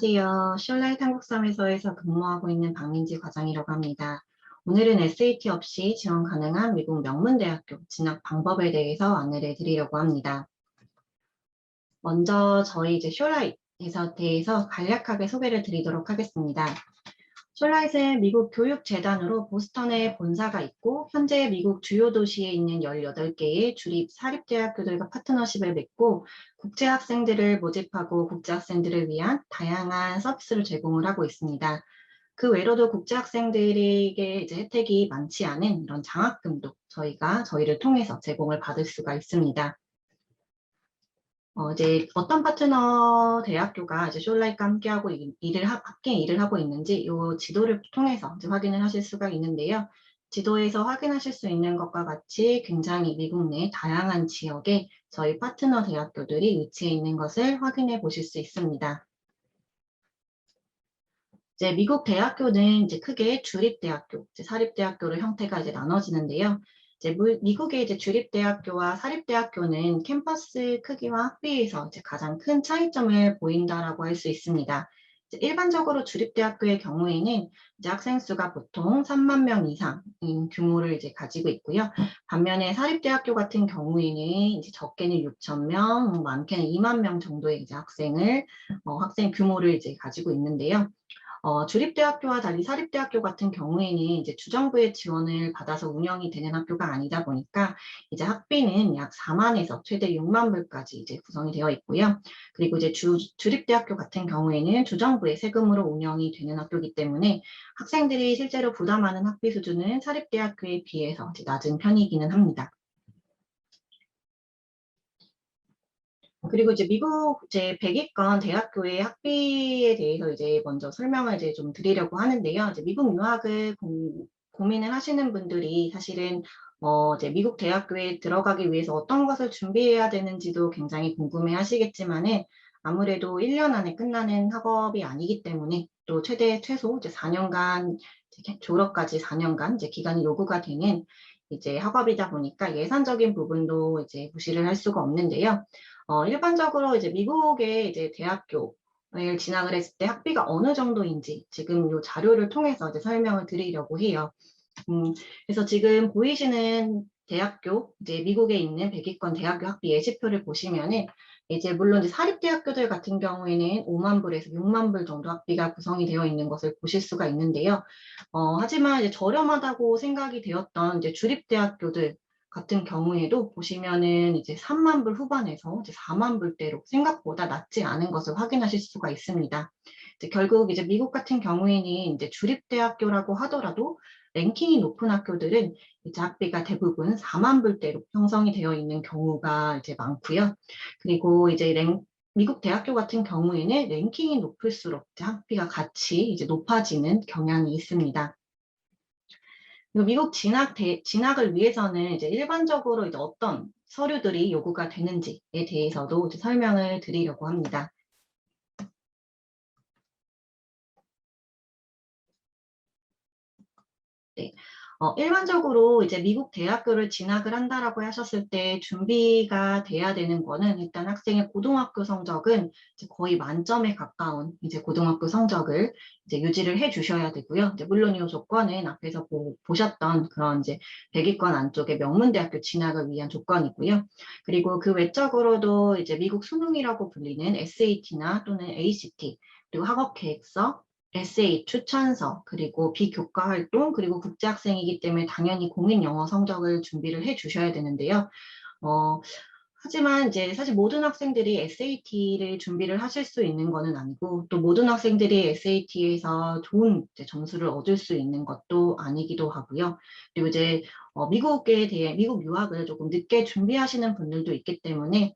안녕하세요. 셜라이트 한국사무소에서 근무하고 있는 박민지 과장이라고 합니다. 오늘은 SAT 없이 지원 가능한 미국 명문대학교 진학 방법에 대해서 안내를 드리려고 합니다. 먼저 저희 셜라이트에 대해서 간략하게 소개를 드리도록 하겠습니다. 셜라이트는 미국 교육재단으로 보스턴에 본사가 있고 현재 미국 주요 도시에 있는 18개의 주립 사립대학교들과 파트너십을 맺고 국제학생들을 모집하고 국제학생들을 위한 다양한 서비스를 제공을 하고 있습니다. 그 외로도 국제학생들에게 혜택이 많지 않은 이런 장학금도 저희를 통해서 제공을 받을 수가 있습니다. 어떤 파트너 대학교가 숄라이트와 함께하고 함께 일을 하고 있는지 이 지도를 통해서 확인을 하실 수가 있는데요. 지도에서 확인하실 수 있는 것과 같이 굉장히 미국 내 다양한 지역에 저희 파트너 대학교들이 위치해 있는 것을 확인해 보실 수 있습니다. 미국 대학교는 크게 주립대학교, 사립대학교로 형태가 나눠지는데요. 미국의 주립대학교와 사립대학교는 캠퍼스 크기와 학비에서 가장 큰 차이점을 보인다라고 할 수 있습니다. 일반적으로 주립대학교의 경우에는 학생 수가 보통 3만 명 이상인 규모를 가지고 있고요. 반면에 사립대학교 같은 경우에는 적게는 6천 명, 많게는 2만 명 정도의 학생 규모를 가지고 있는데요. 주립대학교와 달리 사립대학교 같은 경우에는 주정부의 지원을 받아서 운영이 되는 학교가 아니다 보니까 학비는 약 4만에서 최대 6만 불까지 구성이 되어 있고요. 그리고 주립대학교 같은 경우에는 주정부의 세금으로 운영이 되는 학교이기 때문에 학생들이 실제로 부담하는 학비 수준은 사립대학교에 비해서 낮은 편이기는 합니다. 그리고 미국 100위권 대학교의 학비에 대해서 먼저 설명을 좀 드리려고 하는데요. 미국 유학을 고민을 하시는 분들이 사실은 미국 대학교에 들어가기 위해서 어떤 것을 준비해야 되는지도 굉장히 궁금해 하시겠지만은 아무래도 1년 안에 끝나는 학업이 아니기 때문에 또 최소 4년간 졸업까지 4년간 기간이 요구가 되는 학업이다 보니까 예산적인 부분도 무시를 할 수가 없는데요. 일반적으로 미국의 대학교를 진학을 했을 때 학비가 어느 정도인지 지금 이 자료를 통해서 설명을 드리려고 해요. 그래서 지금 보이시는 대학교, 미국에 있는 100위권 대학교 학비 예시표를 보시면은 물론 사립대학교들 같은 경우에는 5만 불에서 6만 불 정도 학비가 구성이 되어 있는 것을 보실 수가 있는데요. 하지만 저렴하다고 생각이 되었던 주립대학교들 같은 경우에도 보시면은 3만 불 후반에서 4만 불대로 생각보다 낮지 않은 것을 확인하실 수가 있습니다. 결국 미국 같은 경우에는 주립대학교라고 하더라도 랭킹이 높은 학교들은 학비가 대부분 4만 불대로 형성이 되어 있는 경우가 많고요. 그리고 미국 대학교 같은 경우에는 랭킹이 높을수록 학비가 같이 높아지는 경향이 있습니다. 미국 진학을 위해서는 일반적으로 어떤 서류들이 요구가 되는지에 대해서도 설명을 드리려고 합니다. 네. 일반적으로 미국 대학교를 진학을 한다라고 하셨을 때 준비가 돼야 되는 거는 일단 학생의 고등학교 성적은 거의 만점에 가까운 고등학교 성적을 유지를 해 주셔야 되고요. 물론 이 조건은 앞에서 보셨던 그런 100위권 안쪽의 명문대학교 진학을 위한 조건이고요. 그리고 그 외적으로도 미국 수능이라고 불리는 SAT나 또는 ACT, 그리고 학업계획서, 에세이, 추천서, 그리고 비교과 활동, 그리고 국제학생이기 때문에 당연히 공인 영어 성적을 준비를 해 주셔야 되는데요. 하지만 사실 모든 학생들이 SAT를 준비를 하실 수 있는 것은 아니고 또 모든 학생들이 SAT에서 좋은 점수를 얻을 수 있는 것도 아니기도 하고요. 그리고 미국 유학을 조금 늦게 준비하시는 분들도 있기 때문에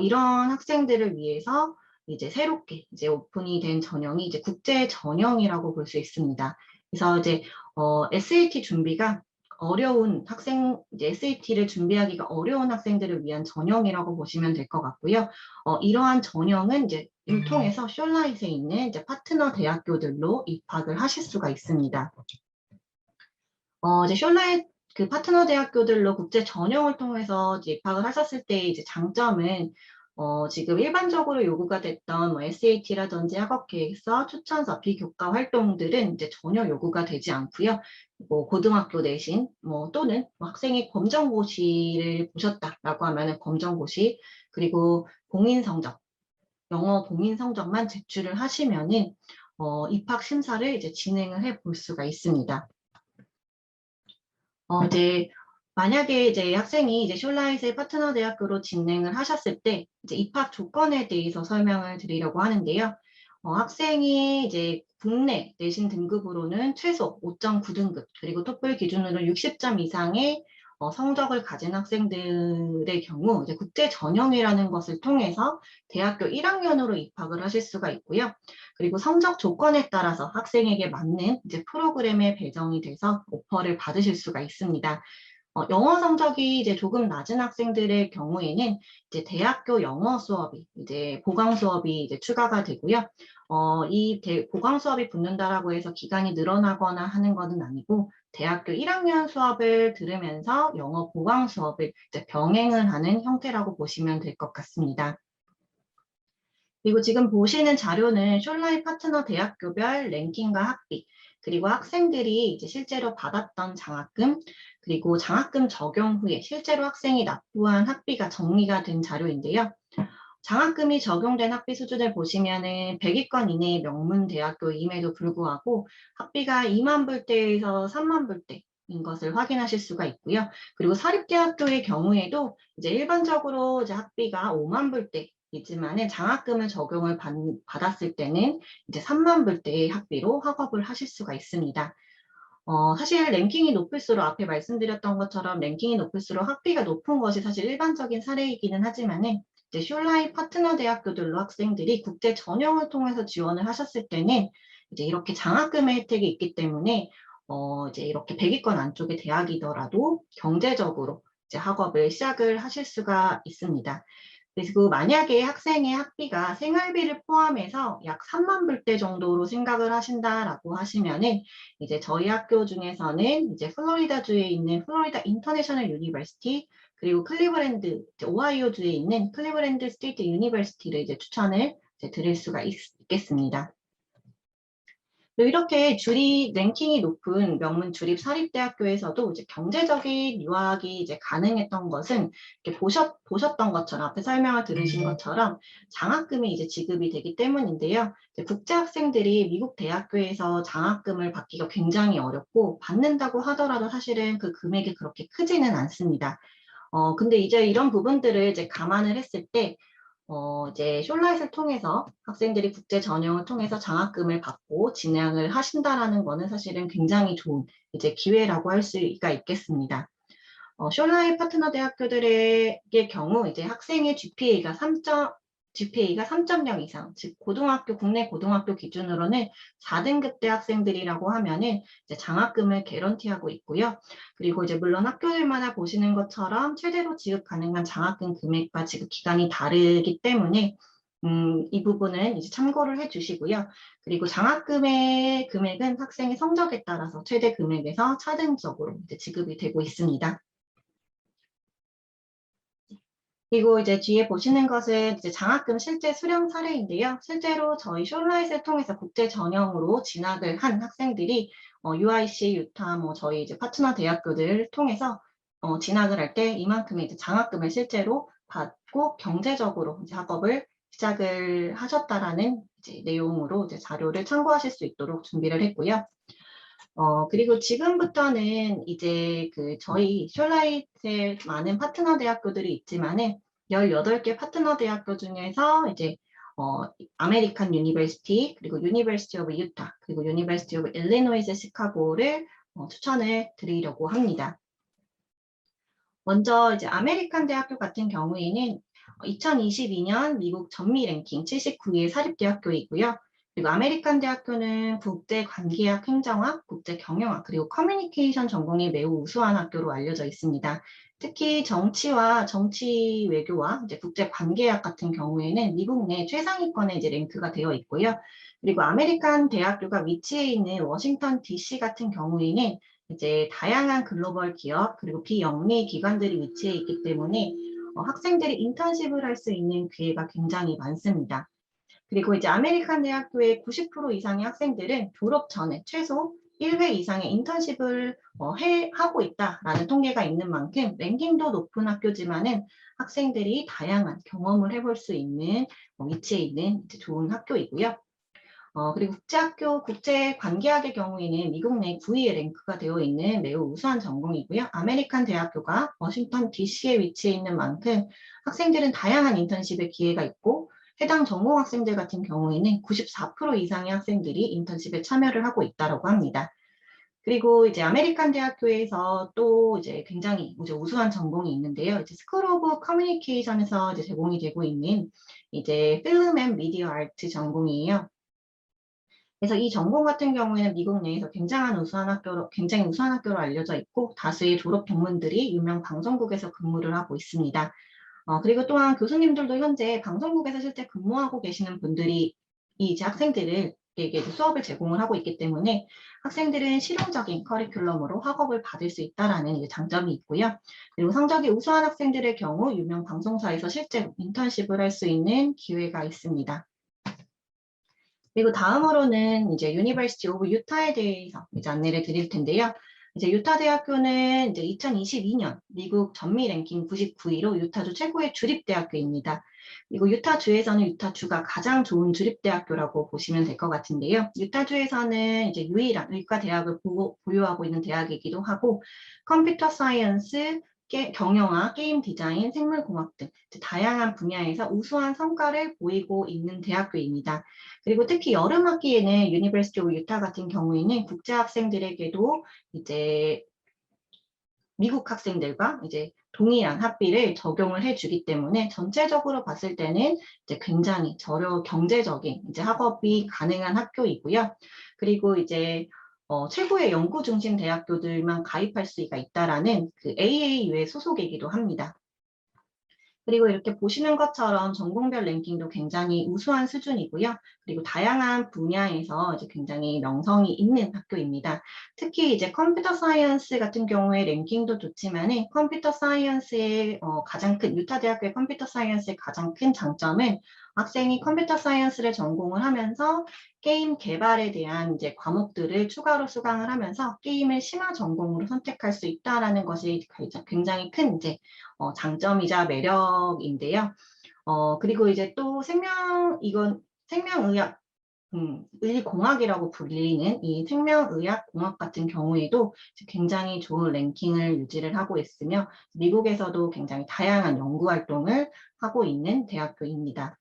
이런 학생들을 위해서 새롭게 오픈이 된 전형이 국제 전형이라고 볼 수 있습니다. 그래서 SAT 준비가 어려운 SAT를 준비하기가 어려운 학생들을 위한 전형이라고 보시면 될 것 같고요. 이러한 전형은 을 통해서 셜라이트에 있는 파트너 대학교들로 입학을 하실 수가 있습니다. 셜라이트 그 파트너 대학교들로 국제 전형을 통해서 입학을 하셨을 때 장점은 지금 일반적으로 요구가 됐던 뭐 SAT라든지 학업 계획서, 추천서, 비교과 활동들은 이제 전혀 요구가 되지 않고요. 뭐 고등학교 내신 또는 뭐 학생이 검정고시를 보셨다라고 하면은 검정고시, 그리고 공인 성적, 영어 공인 성적만 제출을 하시면은 입학 심사를 이제 진행을 해 볼 수가 있습니다. 이제 만약에 이제 학생이 이제 숄라이트의 파트너 대학교로 진행을 하셨을 때 이제 입학 조건에 대해서 설명을 드리려고 하는데요. 학생이 이제 국내 내신 등급으로는 최소 5.9등급, 그리고 토플 기준으로 60점 이상의 성적을 가진 학생들의 경우 이제 국제 전형이라는 것을 통해서 대학교 1학년으로 입학을 하실 수가 있고요. 그리고 성적 조건에 따라서 학생에게 맞는 이제 프로그램에 배정이 돼서 오퍼를 받으실 수가 있습니다. 영어 성적이 이제 조금 낮은 학생들의 경우에는 이제 대학교 영어 수업이 이제 보강 수업이 이제 추가가 되고요. 보강 수업이 붙는다라고 해서 기간이 늘어나거나 하는 것은 아니고 대학교 1학년 수업을 들으면서 영어 보강 수업을 이제 병행을 하는 형태라고 보시면 될 것 같습니다. 그리고 지금 보시는 자료는 숄라이 파트너 대학교별 랭킹과 학비, 그리고 학생들이 이제 실제로 받았던 장학금, 그리고 장학금 적용 후에 실제로 학생이 납부한 학비가 정리가 된 자료인데요. 장학금이 적용된 학비 수준을 보시면은 100위권 이내의 명문 대학교임에도 불구하고 학비가 2만 불대에서 3만 불대인 것을 확인하실 수가 있고요. 그리고 사립대학교의 경우에도 이제 일반적으로 이제 학비가 5만 불대이지만은 장학금을 적용을 받았을 때는 이제 3만 불대의 학비로 학업을 하실 수가 있습니다. 사실 랭킹이 높을수록 앞에 말씀드렸던 것처럼 랭킹이 높을수록 학비가 높은 것이 사실 일반적인 사례이기는 하지만은 이제 숄라이 파트너 대학교들로 학생들이 국제 전형을 통해서 지원을 하셨을 때는 이제 이렇게 장학금의 혜택이 있기 때문에 이제 이렇게 100위권 안쪽의 대학이더라도 경제적으로 이제 학업을 시작을 하실 수가 있습니다. 그리고 만약에 학생의 학비가 생활비를 포함해서 약 3만 불대 정도로 생각을 하신다라고 하시면은 이제 저희 학교 중에서는 이제 플로리다주에 있는 플로리다 인터내셔널 유니버시티, 그리고 클리브랜드, 오하이오주에 있는 클리브랜드 스테이트 유니버시티를 이제 추천을 이제 드릴 수가 있겠습니다. 이렇게 랭킹이 높은 명문 주립 사립대학교에서도 이제 경제적인 유학이 이제 가능했던 것은 이렇게 보셨던 것처럼 앞에 설명을 들으신 것처럼 장학금이 이제 지급이 되기 때문인데요. 국제 학생들이 미국 대학교에서 장학금을 받기가 굉장히 어렵고 받는다고 하더라도 사실은 그 금액이 그렇게 크지는 않습니다. 근데 이제 이런 부분들을 이제 감안을 했을 때 이제 숄라잇을 통해서 학생들이 국제 전형을 통해서 장학금을 받고 진학을 하신다라는 거는 사실은 굉장히 좋은 이제 기회라고 할 수가 있겠습니다. 숄라잇 파트너 대학교들의 경우 이제 학생의 GPA가 3.0 이상, 즉 국내 고등학교 기준으로는 4등급대 학생들이라고 하면은 이제 장학금을 개런티하고 있고요. 그리고 이제 물론 학교들마다 보시는 것처럼 최대로 지급 가능한 장학금 금액과 지급 기간이 다르기 때문에 이 부분은 이제 참고를 해주시고요. 그리고 장학금의 금액은 학생의 성적에 따라서 최대 금액에서 차등적으로 이제 지급이 되고 있습니다. 그리고 이제 뒤에 보시는 것은 이제 장학금 실제 수령 사례인데요. 실제로 저희 숄라잇을 통해서 국제 전형으로 진학을 한 학생들이 UIC, 유타, 저희 이제 파트너 대학교들을 통해서 진학을 할 때 이만큼의 이제 장학금을 실제로 받고 경제적으로 이제 학업을 시작을 하셨다라는 이제 내용으로 이제 자료를 참고하실 수 있도록 준비를 했고요. 그리고 지금부터는 이제 저희 숄라잇에 많은 파트너 대학교들이 있지만은 18개 파트너 대학교 중에서 이제 아메리칸 유니버시티, 그리고 유니버시티 오브 유타, 그리고 유니버시티 오브 일리노이스 시카고를 추천을 드리려고 합니다. 먼저 이제 아메리칸 대학교 같은 경우에는 2022년 미국 전미 랭킹 79위의 사립대학교이고요. 그리고 아메리칸 대학교는 국제관계학 행정학, 국제경영학, 그리고 커뮤니케이션 전공이 매우 우수한 학교로 알려져 있습니다. 특히 정치 외교와 이제 국제관계학 같은 경우에는 미국 내 최상위권에 이제 랭크가 되어 있고요. 그리고 아메리칸 대학교가 위치해 있는 워싱턴 DC 같은 경우에는 이제 다양한 글로벌 기업 그리고 비영리 기관들이 위치해 있기 때문에 학생들이 인턴십을 할 수 있는 기회가 굉장히 많습니다. 그리고 이제 아메리칸 대학교의 90% 이상의 학생들은 졸업 전에 최소 1회 이상의 인턴십을 하고 있다라는 통계가 있는 만큼 랭킹도 높은 학교지만은 학생들이 다양한 경험을 해볼 수 있는 위치에 있는 좋은 학교이고요. 그리고 국제학교, 국제관계학의 경우에는 미국 내 9위에 랭크가 되어 있는 매우 우수한 전공이고요. 아메리칸 대학교가 워싱턴 DC에 위치해 있는 만큼 학생들은 다양한 인턴십의 기회가 있고 해당 전공 학생들 같은 경우에는 94% 이상의 학생들이 인턴십에 참여를 하고 있다고 합니다. 그리고 이제 아메리칸 대학교에서 또 이제 굉장히 이제 우수한 전공이 있는데요. 이제 스쿨 오브 커뮤니케이션에서 이제 제공이 되고 있는 이제 필름 앤 미디어 아트 전공이에요. 그래서 이 전공 같은 경우에는 미국 내에서 굉장히 우수한 학교로 알려져 있고 다수의 졸업 동문들이 유명 방송국에서 근무를 하고 있습니다. 그리고 또한 교수님들도 현재 방송국에서 실제 근무하고 계시는 분들이 이제 학생들에게 수업을 제공을 하고 있기 때문에 학생들은 실용적인 커리큘럼으로 학업을 받을 수 있다라는 장점이 있고요. 그리고 성적이 우수한 학생들의 경우 유명 방송사에서 실제로 인턴십을 할 수 있는 기회가 있습니다. 그리고 다음으로는 이제 유니버시티 오브 유타에 대해서 이제 안내를 드릴 텐데요. 이제 유타 대학교는 이제 2022년 미국 전미 랭킹 99위로 유타주 최고의 주립대학교입니다. 그리고 유타주에서는 유타주가 가장 좋은 주립대학교라고 보시면 될 것 같은데요. 유타주에서는 이제 유일한 의과 대학을 보유하고 있는 대학이기도 하고 컴퓨터 사이언스, 경영학, 게임 디자인, 생물공학 등 다양한 분야에서 우수한 성과를 보이고 있는 대학교입니다. 그리고 특히 여름 학기에는 유니버시티 오브 유타 같은 경우에는 국제 학생들에게도 이제 미국 학생들과 이제 동일한 학비를 적용을 해주기 때문에 전체적으로 봤을 때는 이제 굉장히 경제적인 이제 학업이 가능한 학교이고요. 그리고 이제 최고의 연구 중심 대학교들만 가입할 수가 있다라는 그 AAU의 소속이기도 합니다. 그리고 이렇게 보시는 것처럼 전공별 랭킹도 굉장히 우수한 수준이고요. 그리고 다양한 분야에서 이제 굉장히 명성이 있는 학교입니다. 특히 이제 컴퓨터 사이언스 같은 경우에 랭킹도 좋지만은 컴퓨터 사이언스의 가장 큰 유타 대학교의 컴퓨터 사이언스의 가장 큰 장점은 학생이 컴퓨터 사이언스를 전공을 하면서 게임 개발에 대한 이제 과목들을 추가로 수강을 하면서 게임을 심화 전공으로 선택할 수 있다라는 것이 굉장히 큰 이제 장점이자 매력인데요. 그리고 이제 또 이건 생명의학, 의공학이라고 불리는 이 생명의학공학 같은 경우에도 굉장히 좋은 랭킹을 유지를 하고 있으며 미국에서도 굉장히 다양한 연구 활동을 하고 있는 대학교입니다.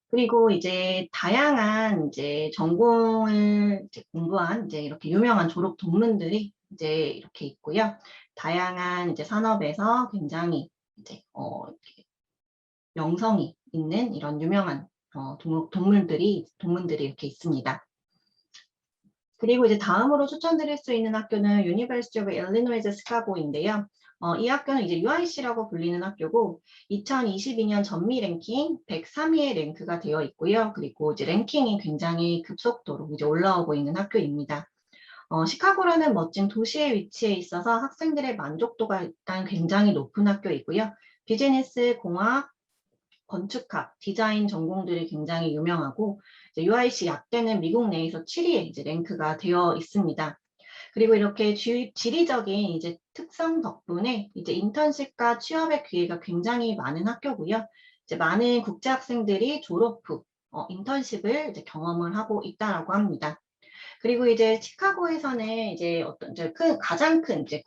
그리고 이제 다양한 이제 전공을 공부한 이제 이렇게 유명한 졸업 동문들이 이제 이렇게 있고요. 다양한 이제 산업에서 굉장히 이제 명성이 있는 이런 유명한 동문들이 이렇게 있습니다. 그리고 이제 다음으로 추천드릴 수 있는 학교는 유니버시티 오브 일리노이즈 시카고인데요. 이 학교는 이제 UIC라고 불리는 학교고 2022년 전미 랭킹 103위에 랭크가 되어 있고요. 그리고 이제 랭킹이 굉장히 급속도로 이제 올라오고 있는 학교입니다. 시카고라는 멋진 도시에 위치해 있어서 학생들의 만족도가 일단 굉장히 높은 학교이고요. 비즈니스, 공학, 건축학, 디자인 전공들이 굉장히 유명하고 UIC 약대는 미국 내에서 7위에 이제 랭크가 되어 있습니다. 그리고 이렇게 지리적인 이제 특성 덕분에 이제 인턴십과 취업의 기회가 굉장히 많은 학교고요. 이제 많은 국제 학생들이 졸업 후 인턴십을 이제 경험을 하고 있다라고 합니다. 그리고 이제 시카고에서는 이제 가장 큰 이제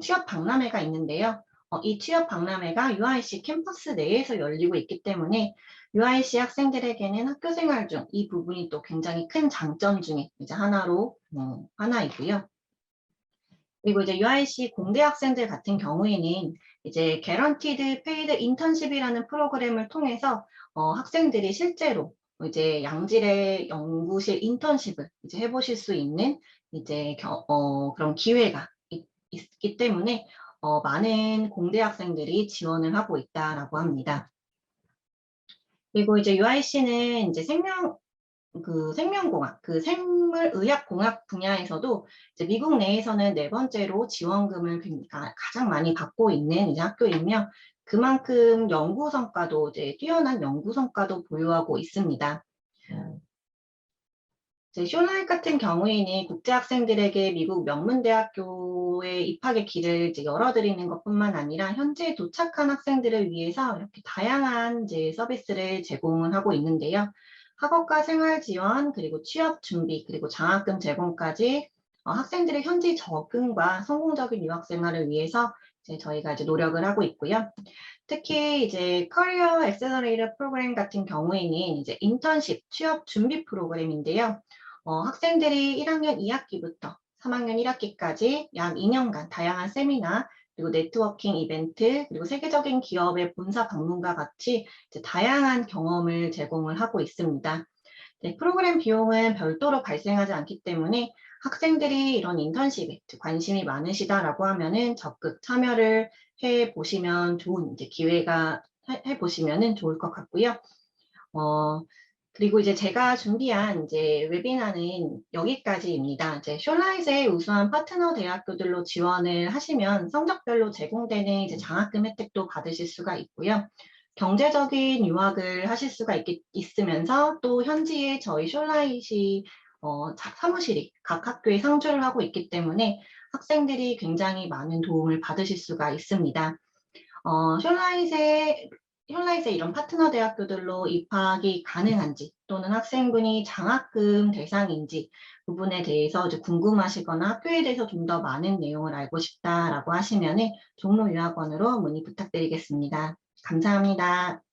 취업 박람회가 있는데요. 이 취업 박람회가 UIC 캠퍼스 내에서 열리고 있기 때문에 UIC 학생들에게는 학교 생활 중 이 부분이 또 굉장히 큰 장점 중에 이제 하나이고요. 그리고 이제 UIC 공대 학생들 같은 경우에는 이제 개런티드 페이드 인턴십이라는 프로그램을 통해서 학생들이 실제로 이제 양질의 연구실 인턴십을 이제 해보실 수 있는 이제 그런 기회가 있기 때문에 많은 공대 학생들이 지원을 하고 있다라고 합니다. 그리고 이제 UIC는 이제 생명공학, 생물의학공학 분야에서도 이제 미국 내에서는 네 번째로 지원금을 가장 많이 받고 있는 이제 학교이며 그만큼 연구 성과도 이제 뛰어난 연구 성과도 보유하고 있습니다. 이제 쇼라이트 같은 경우에는 국제 학생들에게 미국 명문대학교의 입학의 길을 이제 열어드리는 것뿐만 아니라 현지에 도착한 학생들을 위해서 이렇게 다양한 이제 서비스를 제공을 하고 있는데요. 학업과 생활 지원, 그리고 취업 준비, 그리고 장학금 제공까지 학생들의 현지 적응과 성공적인 유학 생활을 위해서 이제 저희가 이제 노력을 하고 있고요. 특히 이제 커리어 액셀러레이터 프로그램 같은 경우에는 이제 인턴십, 취업 준비 프로그램인데요. 학생들이 1학년 2학기부터 3학년 1학기까지 약 2년간 다양한 세미나, 그리고 네트워킹 이벤트, 그리고 세계적인 기업의 본사 방문과 같이 이제 다양한 경험을 제공을 하고 있습니다. 네, 프로그램 비용은 별도로 발생하지 않기 때문에 학생들이 이런 인턴십에 관심이 많으시다라고 하면은 적극 참여를 해 보시면 좋은 이제 기회가 해 보시면은 좋을 것 같고요. 그리고 이제 제가 준비한 이제 웨비나는 여기까지입니다. 이제 쇼라이트의 우수한 파트너 대학교들로 지원을 하시면 성적별로 제공되는 이제 장학금 혜택도 받으실 수가 있고요. 경제적인 유학을 하실 수가 있으면서 또 현지에 저희 쇼라이트 사무실이 각 학교에 상주를 하고 있기 때문에 학생들이 굉장히 많은 도움을 받으실 수가 있습니다. 셜라이트의 이런 파트너 대학교들로 입학이 가능한지 또는 학생분이 장학금 대상인지 부분에 대해서 이제 궁금하시거나 학교에 대해서 좀 더 많은 내용을 알고 싶다라고 하시면은 종로유학원으로 문의 부탁드리겠습니다. 감사합니다.